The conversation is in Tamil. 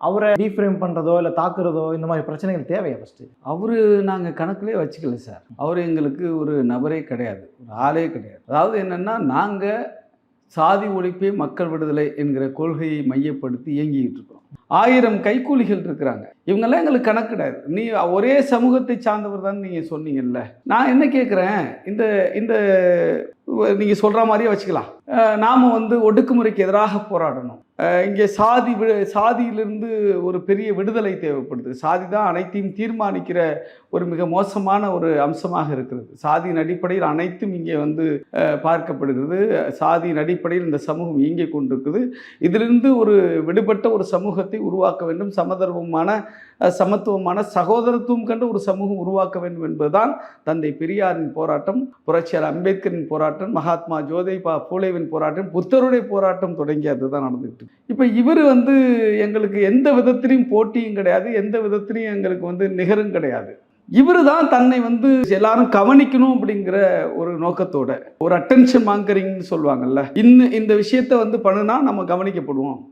அவரை டீஃப்ரேம் பண்ணுறதோ இல்லை தாக்குறதோ இந்த மாதிரி பிரச்சனைகள் தேவையா ஃபஸ்ட்டு? அவரு நாங்கள் கணக்கிலே வச்சுக்கல சார். அவர் எங்களுக்கு ஒரு நபரே கிடையாது, ஒரு ஆளே கிடையாது. அதாவது என்னென்னா, நாங்கள் சாதி ஒழிப்பே மக்கள் விடுதலை என்கிற கொள்கையை மையப்படுத்தி இயங்கிக்கிட்டு இருக்கிறோம். 1000 கைக்கூலிகள் இருக்கிறாங்க. இவங்கெல்லாம் எங்களுக்கு கணக்கு கிடையாது. நீ ஒரே சமூகத்தை சார்ந்தவர் தான் நீங்கள் சொன்னீங்கல்ல. நான் என்ன கேட்குறேன், இந்த இந்த நீங்கள் சொல்கிற மாதிரியே வச்சுக்கலாம். நாம் ஒடுக்குமுறைக்கு எதிராக போராடணும். இங்கே சாதியிலிருந்து ஒரு பெரிய விடுதலை தேவைப்படுது. சாதி தான் அனைத்தையும் தீர்மானிக்கிற ஒரு மிக மோசமான ஒரு அம்சமாக இருக்கிறது. சாதியின் அடிப்படையில் அனைத்தும் இங்கே பார்க்கப்படுகிறது. சாதியின் அடிப்படையில் இந்த சமூகம் இயங்கி கொண்டிருக்குது. இதிலிருந்து ஒரு விடுபட்ட ஒரு சமூகத்தை உருவாக்க வேண்டும். சமத்துவமான சகோதரத்துவம் கண்டு ஒரு சமூகம் உருவாக்க வேண்டும் என்பதுதான் தந்தை பெரியாரின் போராட்டம், புரட்சியாளர் அம்பேத்கரின் போராட்டம், மகாத்மா ஜோதிபா பூலேவின் போராட்டம், புத்தருடைய போராட்டம் தொடங்கி அதுதான் நடந்துகிட்டு. இப்போ இவர் எங்களுக்கு எந்த விதத்திலையும் போட்டியும் கிடையாது, எந்த விதத்திலையும் எங்களுக்கு நிகரும் கிடையாது. இவர் தான் தன்னை எல்லாரும் கவனிக்கணும் அப்படிங்கிற ஒரு நோக்கத்தோட, ஒரு அட்டென்ஷன் மாங்கரிங்னு சொல்லுவாங்கல்ல, இந்த விஷயத்தை பண்ணுனா நம்ம கவனிக்கப்படுவோம்.